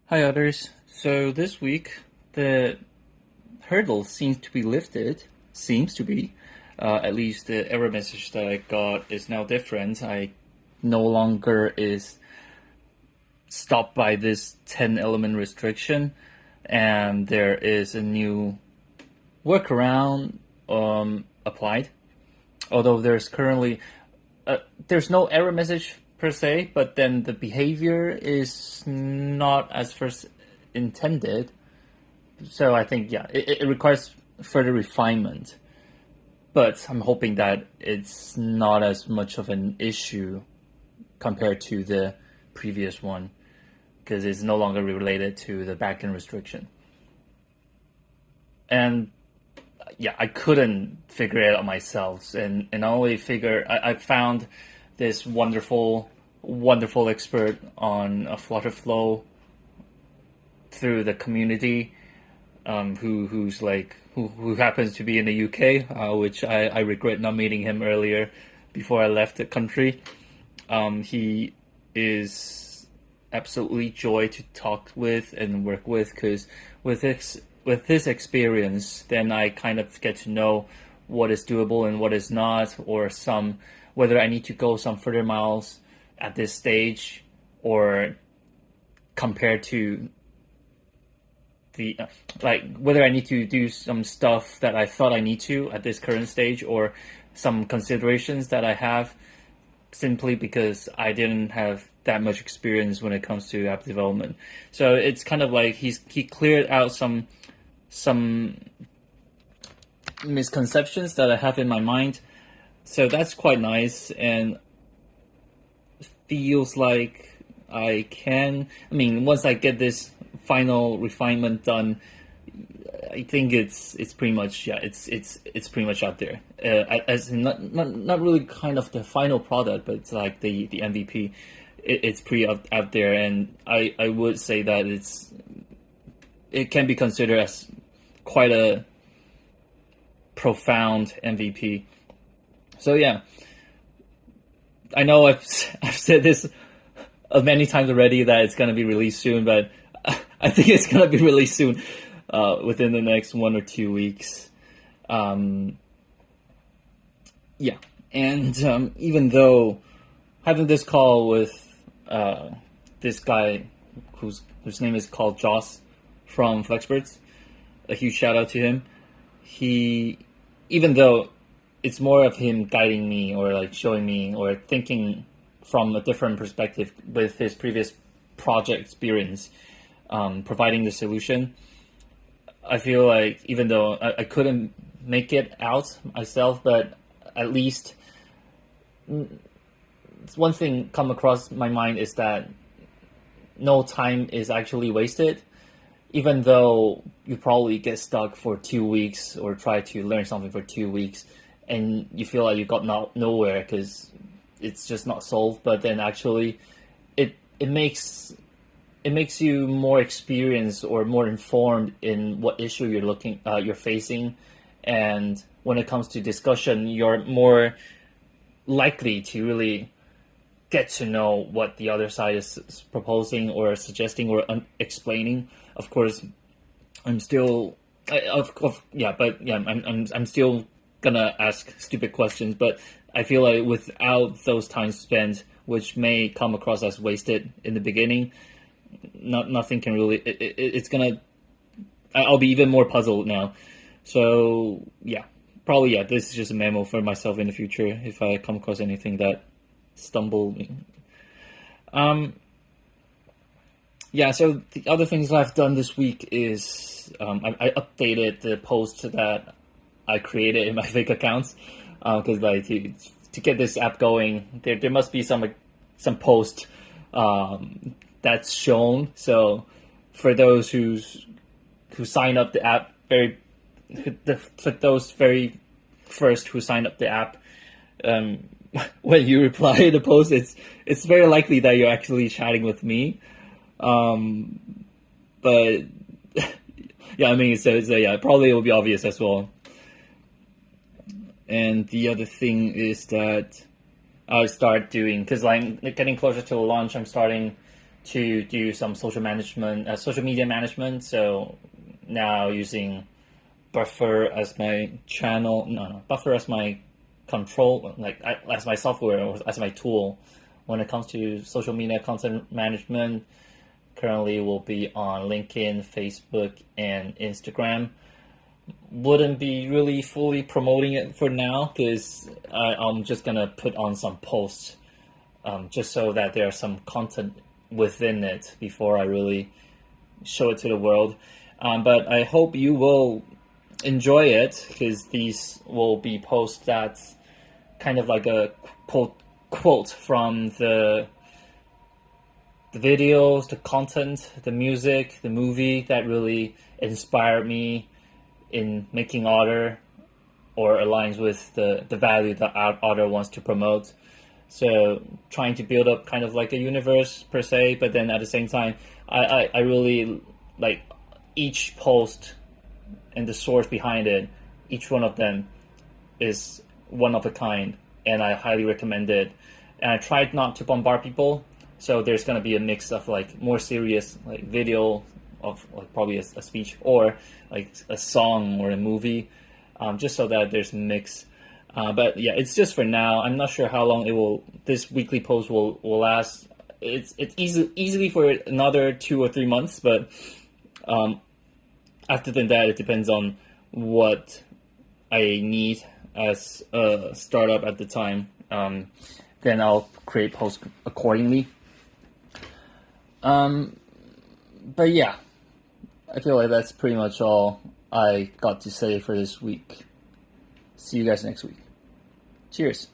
Hi, others. So this week, the hurdle seems to be lifted. Seems to be. At least the error message that I got is now different. I no longer is stopped by this 10 element restriction, and there is a new workaround applied. Although there's no error message per se, but then the behavior is not as first intended. So I think, yeah, it requires further refinement. But I'm hoping that it's not as much of an issue compared to the previous one, because it's no longer related to the backend restriction. And yeah, I couldn't figure it out myself, and I found this wonderful expert on a Flutter Flow through the community, who happens to be in the UK, which I regret not meeting him earlier before I left the country. He is absolutely joy to talk with and work with, because with his experience, then I kind of get to know what is doable and what is not, or whether I need to go some further miles at this stage, or compared to whether I need to do some stuff that I thought I need to at this current stage, or some considerations that I have simply because I didn't have that much experience when it comes to app development. So it's kind of like he cleared out some misconceptions that I have in my mind. So that's quite nice, and feels like once I get this final refinement done, I think it's pretty much, yeah, it's pretty much out there. As not really kind of the final product, but it's like the MVP. It's pretty out there, and I would say that it can be considered as quite a profound MVP. So yeah, I know I've said this many times already that it's gonna be released soon, but I think it's gonna be released soon, within the next 1 or 2 weeks. Yeah, and even though having this call with this guy whose name is called Joss from Flexperts, a huge shout out to him. Even though it's more of him guiding me, or like showing me, or thinking from a different perspective with his previous project experience, providing the solution. I feel like even though I couldn't make it out myself, but at least one thing come across my mind is that no time is actually wasted. Even though you probably get stuck for 2 weeks, or try to learn something for 2 weeks, and you feel like you got nowhere because it's just not solved, but then actually it makes you more experienced or more informed in what issue you're facing, and when it comes to discussion, you're more likely to really get to know what the other side is proposing or suggesting or explaining. Of course, I'm still, I'm still gonna ask stupid questions, but I feel like without those times spent, which may come across as wasted in the beginning, nothing can really. It's gonna. I'll be even more puzzled now. So yeah, probably, yeah. This is just a memo for myself in the future if I come across anything that stumble me. Yeah, so the other things I've done this week is I updated the post that I created in my fake accounts, because to get this app going, there must be some post that's shown. So for those who sign up the app for those very first who sign up the app, when you reply the post, it's very likely that you're actually chatting with me. But yeah, yeah, probably it will be obvious as well. And the other thing is that I'll start doing, because I'm getting closer to the launch, I'm starting to do some social media management. So now using Buffer as my channel, no, Buffer as my control, like as my software or as my tool when it comes to social media content management. Currently, will be on LinkedIn, Facebook, and Instagram. Wouldn't be really fully promoting it for now because I'm just gonna put on some posts, just so that there's some content within it before I really show it to the world. But I hope you will enjoy it because these will be posts that's kind of like a quote from the videos, the content, the music, the movie that really inspired me in making Otter or aligns with the value that Otter wants to promote. So trying to build up kind of like a universe per se, but then at the same time, I really like each post and the source behind it. Each one of them is one of a kind, and I highly recommend it. And I tried not to bombard people, so there's gonna be a mix of like more serious like video of like probably a speech or like a song or a movie, just so that there's a mix. But yeah, it's just for now. I'm not sure how long it will. This weekly post will last. It's easily for another 2 or 3 months, but after that, it depends on what I need as a startup at the time. Then I'll create posts accordingly. But yeah, I feel like that's pretty much all I got to say for this week. See you guys next week. Cheers.